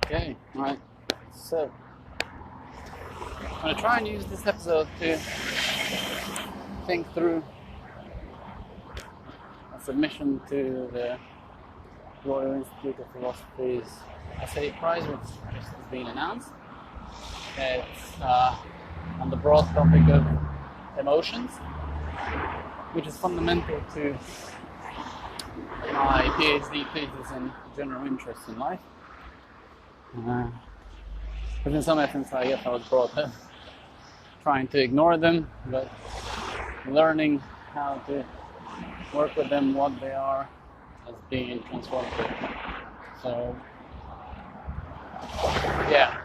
Okay, right. So, I'm going to try and use this episode to think through a submission to the Royal Institute of Philosophy's Essay Prize, which just has been announced. It's on the broad topic of emotions, which is fundamental to my PhD thesis and general interest in life. But in some essence, I guess I was brought up trying to ignore them, but learning how to work with them, what they are, as being transformative. So, yeah,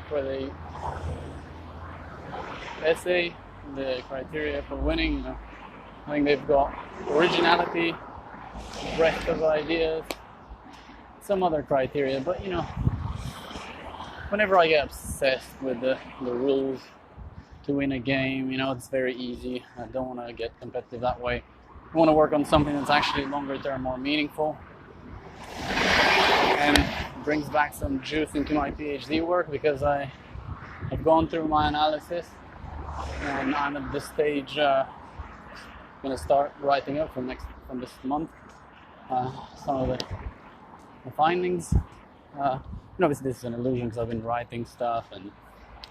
for the essay, the criteria for winning, I think they've got originality, breadth of ideas, some other criteria, but whenever I get obsessed with the rules to win a game, it's very easy. I don't want to get competitive that way. I want to work on something that's actually longer term, more meaningful, and brings back some juice into my PhD work, because I've gone through my analysis and I'm at this stage going to start writing up from this month some of the findings. Obviously this is an illusion because I've been writing stuff and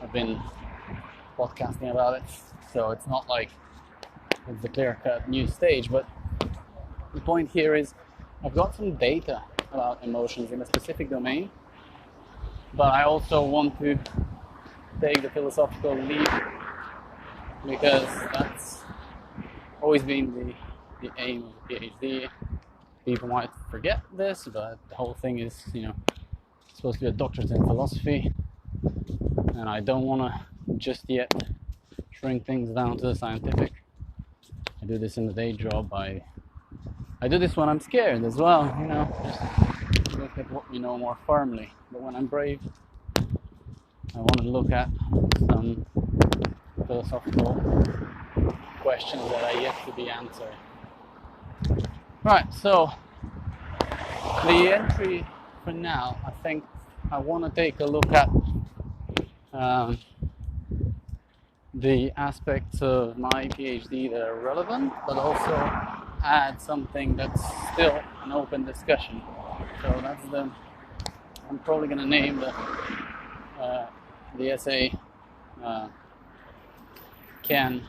I've been podcasting about it, so it's not like it's a clear-cut new stage, but the point here is I've got some data about emotions in a specific domain, but I also want to take the philosophical lead, because that's always been the aim of the PhD. People might forget this, but the whole thing is, supposed to be a doctorate in philosophy, and I don't want to just yet shrink things down to the scientific. I do this in the day job. I do this when I'm scared as well, just look at what we know more firmly. But when I'm brave, I want to look at some philosophical questions that are yet to be answered. Right, so the entry for now, I think I want to take a look at the aspects of my PhD that are relevant, but also add something that's still an open discussion. So I'm probably going to name the essay Can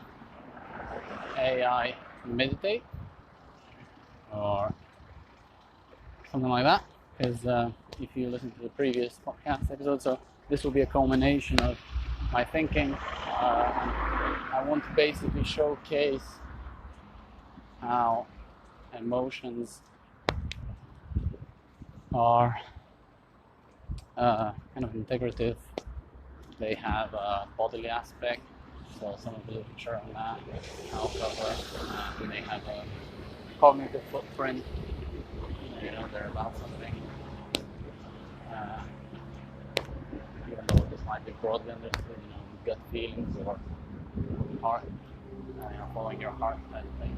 AI Meditate? Or something like that, because if you listen to the previous podcast episode, so this will be a culmination of my thinking. I want to basically showcase how emotions are kind of integrative. They have a bodily aspect, so some of the literature on that I'll cover. They have a cognitive footprint, they're about something. Even though this might be broadly understood, gut feelings or heart, following your heart type thing.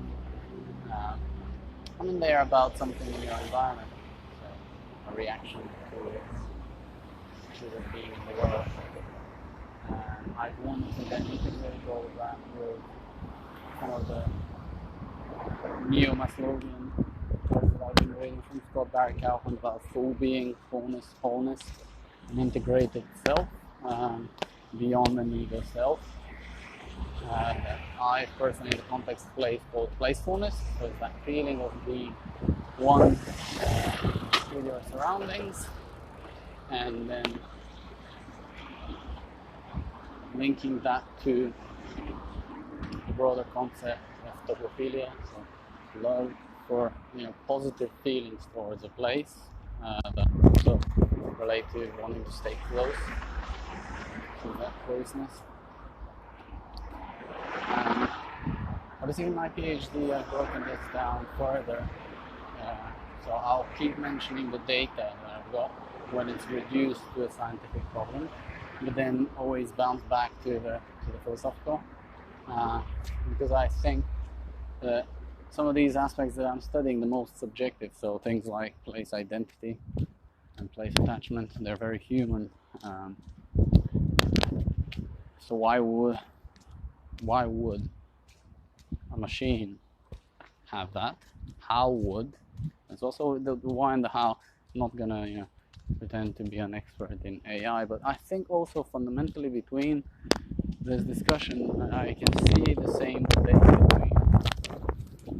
They're about something in your environment, so a reaction to the being in the world. I want to then integrate all of that with some of the neo-Maslowian words that I've been reading from Scott Barry Kaufman about full being, fullness, wholeness, and integrated self beyond the need of self. That I personally, in the context of place, called Placefullness. So it's that feeling of being one with your surroundings, and then linking that to the broader concept of topophilia, so love for positive feelings towards a place that also relate to wanting to stay close to that closeness. Obviously in my PhD I've broken this down further, so I'll keep mentioning the data that I've got when it's reduced to a scientific problem, but then always bounce back to the philosophical, because I think that some of these aspects that I'm studying, the most subjective, so things like place identity, and place attachment. They're very human. So why would a machine have that? How would? It's also the why and the how. I'm not gonna pretend to be an expert in AI, but I think also fundamentally between this discussion, I can see the same debate between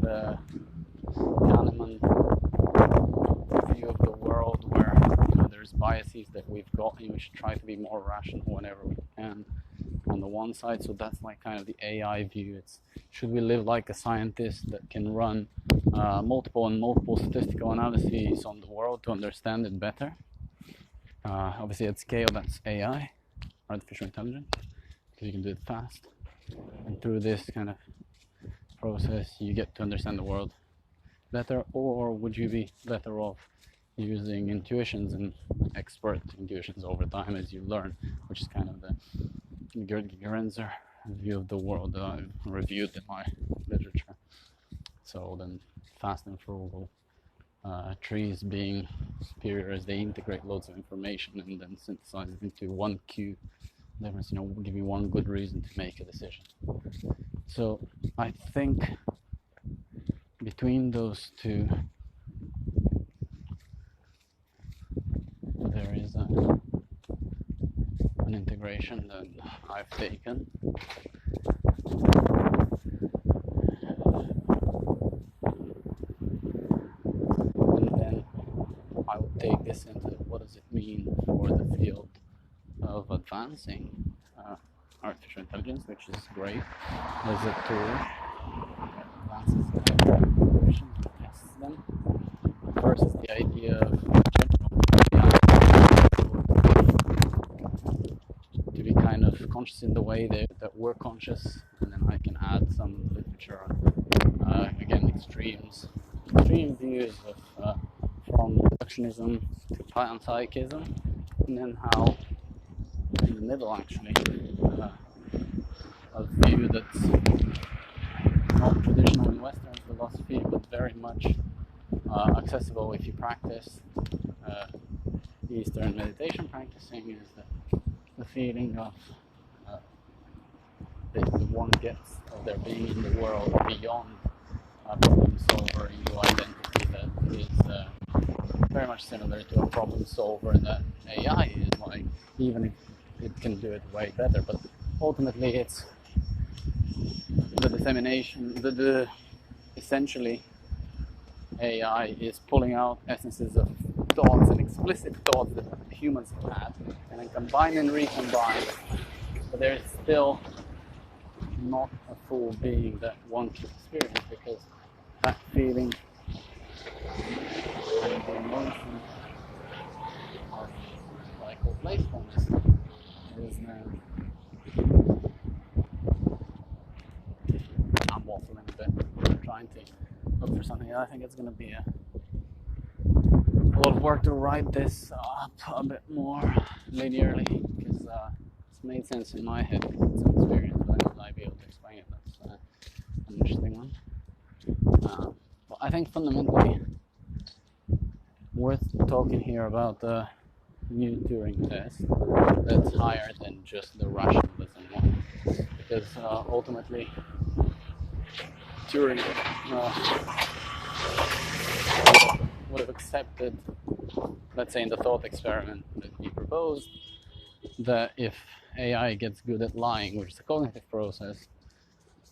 the Kahneman view of the world, where there's biases that we've got, and we should try to be more rational whenever we can. On the one side, so that's like kind of the AI view. It's should we live like a scientist that can run multiple statistical analyses on the world to understand it better? Obviously, at scale, that's AI, artificial intelligence, because you can do it fast. And through this kind of process, you get to understand the world better. Or would you be better off using intuitions and expert intuitions over time as you learn, which is kind of the Gerenzer view of the world that I've reviewed in my literature. So then fast and frugal trees being superior as they integrate loads of information and then synthesize it into one cue. Difference, give you one good reason to make a decision. So I think between those two, there is an integration that I've taken. And then I would take this into what does it mean for the field of advancing artificial intelligence, which is great as a tool. Advances intuition and tests them versus the idea of to be kind of conscious in the way that we're conscious, and then I can add some literature on again extreme views of from reductionism to panpsychism, and then how in the middle actually a view that's not traditional in Western philosophy but very much accessible if you practice Eastern meditation practicing, is the feeling of that one gets of their being in the world beyond a problem solver into identity that is very much similar to a problem solver that AI is, like, even if it can do it way better. But ultimately it's the dissemination, the essentially AI is pulling out essences of thoughts and explicit thoughts that humans have had, and then combine and recombine. But there is still not a full being that one can experience, because that feeling and the emotion of what I call playfulness is I'm waffling a bit, trying to look for something. I think it's going to be a lot of work to write this up a bit more linearly, because it's made sense in my head because it's an experience, but I'll be able to explain it. That's an interesting one. But I think fundamentally worth talking here about the new Turing test that's higher than just the rationalism one, because ultimately Turing would have accepted, let's say in the thought experiment that he proposed, that if AI gets good at lying, which is a cognitive process,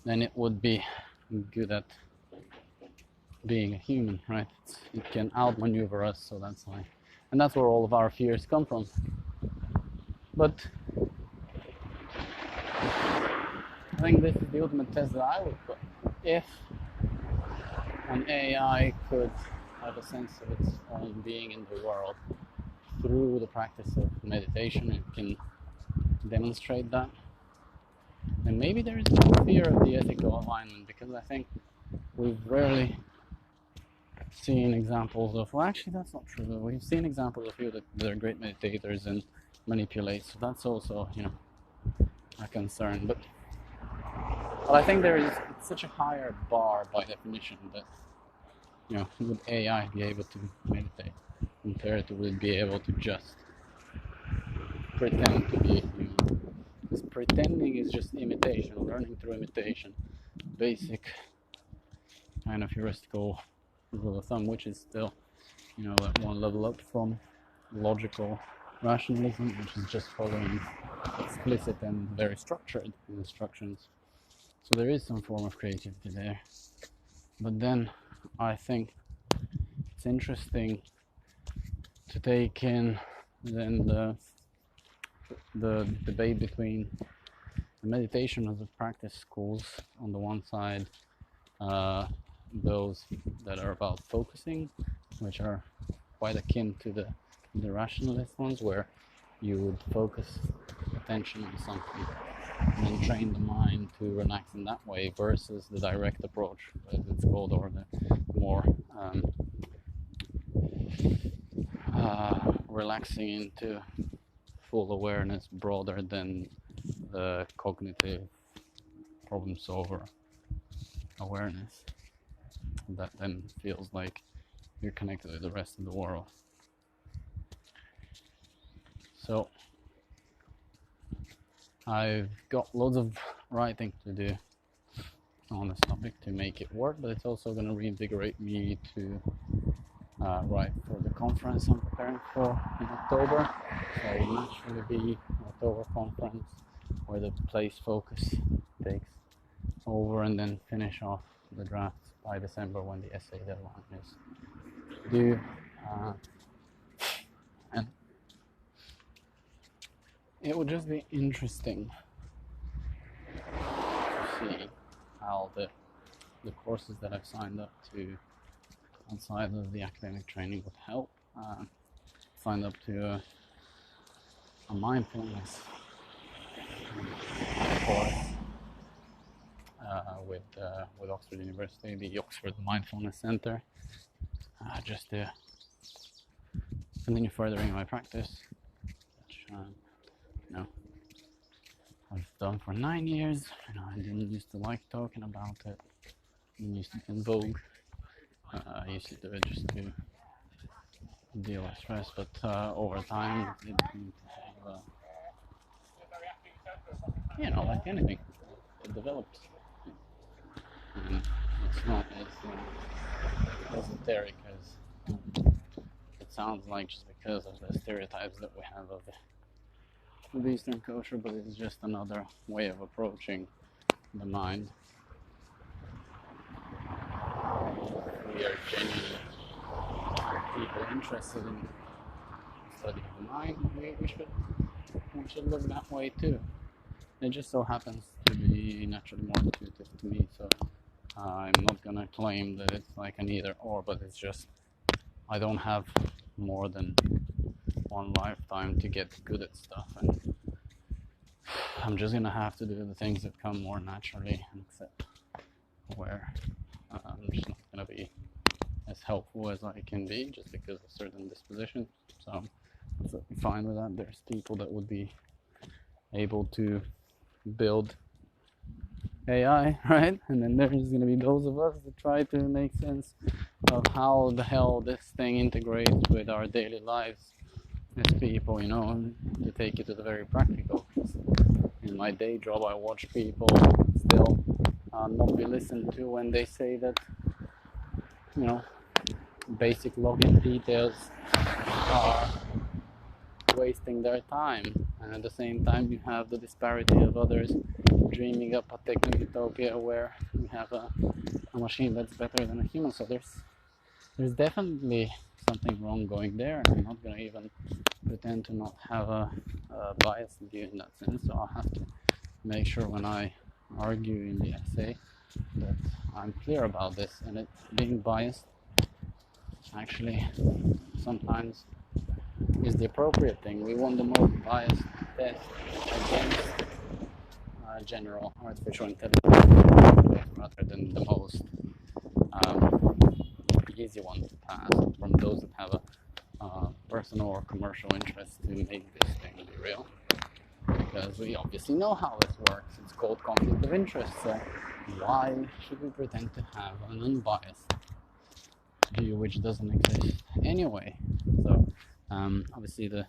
then it would be good at being a human, right? It can outmaneuver us, so that's like, and that's where all of our fears come from. But I think this is the ultimate test that I would put. If an AI could have a sense of its own being in the world through the practice of meditation, it can demonstrate that, and maybe there is no fear of the ethical alignment, because I think we've rarely seen examples of, well, actually that's not true, we've seen examples of people that are great meditators and manipulate, so that's also a concern. But I think it's such a higher bar by definition that would AI be able to meditate? comparatively be able to just pretend to be a human. Because pretending is just imitation, learning through imitation. Basic kind of heuristical rule of thumb, which is still, like one level up from logical rationalism, which is just following explicit and very structured instructions. So there is some form of creativity there. But then I think it's interesting to take in then the debate between the meditation as a practice schools on the one side, those that are about focusing, which are quite akin to the rationalist ones, where you would focus attention on something and then train the mind to relax in that way, versus the direct approach, as it's called, or the more relaxing into full awareness broader than the cognitive problem solver awareness that then feels like you're connected with the rest of the world. So I've got loads of writing to do on this topic to make it work, but it's also going to reinvigorate me to write for the conference I'm preparing for in October. So it will naturally be an October conference where the place focus takes over, and then finish off the drafts by December when the essay deadline is due. And it would just be interesting to see how the courses that I've signed up to outside of the academic training would help. Signed up to a mindfulness course with Oxford University, the Oxford Mindfulness Centre, just to continue furthering my practice, which I've done for 9 years. I didn't used to like talking about it. It used to be in vogue. I used to do it just to deal with stress, but over time it like anything, it develops. And it's not as esoteric as it sounds like, just because of the stereotypes that we have of Eastern culture, but it's just another way of approaching the mind. We are genuine people interested in studying the mind. We should look that way too. It just so happens to be naturally more intuitive to me, so I'm not gonna claim that it's like an either or, but it's just I don't have more than one lifetime to get good at stuff, and I'm just gonna have to do the things that come more naturally, and accept where I'm just not gonna be as helpful as I can be just because of certain dispositions. So I'm absolutely fine with that. There's people that would be able to build AI, right? And then there's going to be those of us that try to make sense of how the hell this thing integrates with our daily lives as people, to take it to the very practical. In my day job, I watch people still not be listened to when they say that, basic login details are wasting their time, and at the same time you have the disparity of others dreaming up a techno-utopia where we have a machine that's better than a human. So there's definitely something wrong going there, and I'm not going to even pretend to not have a biased view in that sense. So I'll have to make sure when I argue in the essay that I'm clear about this, and it being biased actually sometimes is the appropriate thing. We want the most biased test against general artificial intelligence rather than the most easy one to pass from those that have a personal or commercial interest to make this thing be real. Because we obviously know how this works. It's called conflict of interest. So why should we pretend to have an unbiased view which doesn't exist anyway? So Obviously, the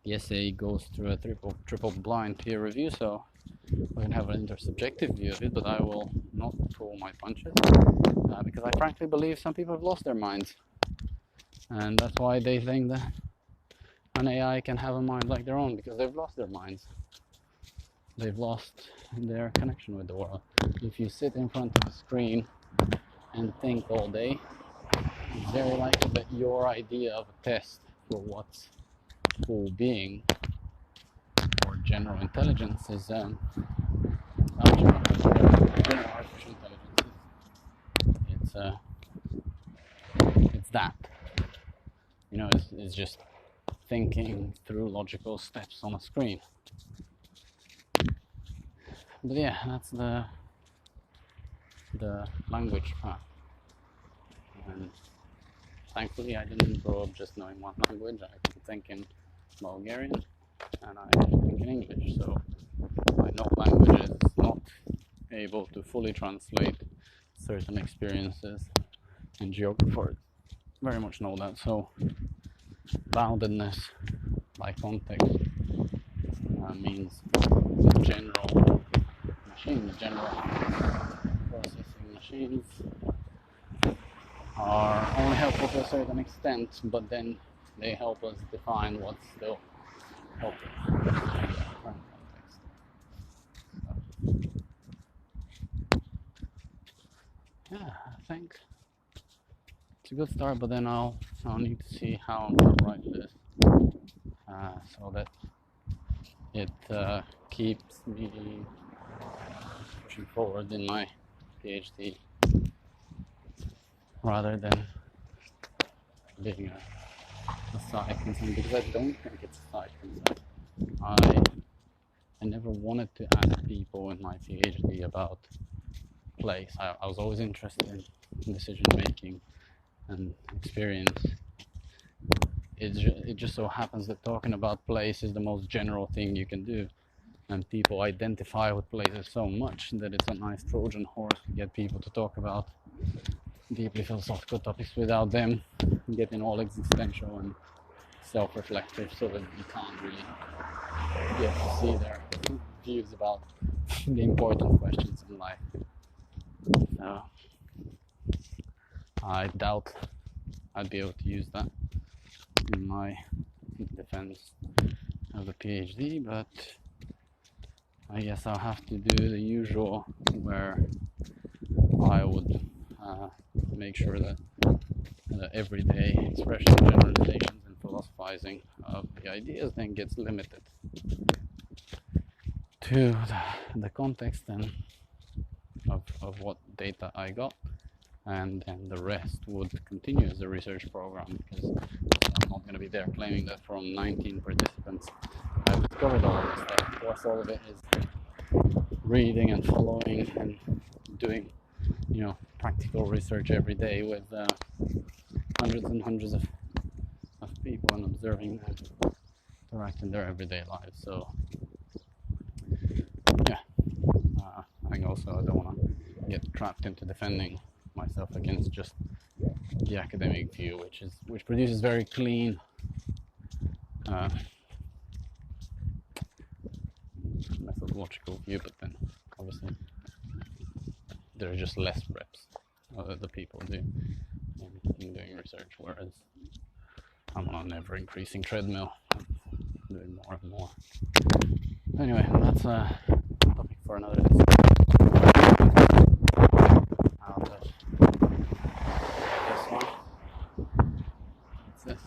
essay goes through a triple blind peer review, so we can have an intersubjective view of it, but I will not pull my punches because I frankly believe some people have lost their minds, and that's why they think that an AI can have a mind like their own, because they've lost their minds. They've lost their connection with the world. If you sit in front of a screen and think all day, it's very likely that your idea of a test for what's full being or general intelligence is general artificial intelligence. It's that, you know, it's just thinking through logical steps on a screen. But yeah, that's the language part. And thankfully, I didn't grow up just knowing one language. I can think in Bulgarian and I can think in English. So I know language is not able to fully translate certain experiences, and geographers very much know that. So boundedness by context means the general machine, the general processing machines are only helpful to a certain extent, but then they help us define what's still helpful in the current context. So, yeah, I think it's a good start, but then I'll need to see how I'm going to write this so that it keeps me pushing forward in my PhD rather than being a side concern, because I don't think it's a side concern. I never wanted to ask people in my PhD about place. I was always interested in decision making and experience. It just so happens that talking about place is the most general thing you can do, and people identify with places so much that it's a nice Trojan horse to get people to talk about deeply philosophical topics without them getting all existential and self-reflective, so that you can't really get to see their views about the important questions in life. So I doubt I'd be able to use that in my defense of the PhD, but I guess I'll have to do the usual, where I would make sure that the everyday expression, generalizations, and philosophizing of the ideas then gets limited to the context and of what data I got, and then the rest would continue as a research program, because I'm not going to be there claiming that from 19 participants I've discovered all of this stuff. Of course, all of it is reading and following and doing, practical research every day with hundreds and hundreds of people, and observing them interact in their everyday lives. So yeah, I think also I don't want to get trapped into defending myself against just the academic view, which produces very clean methodological view, but then obviously there are just less reps that the people do in doing research, whereas I'm on an ever increasing treadmill, doing more and more. Anyway, that's a topic for another discussion. I'll just this one. What's this?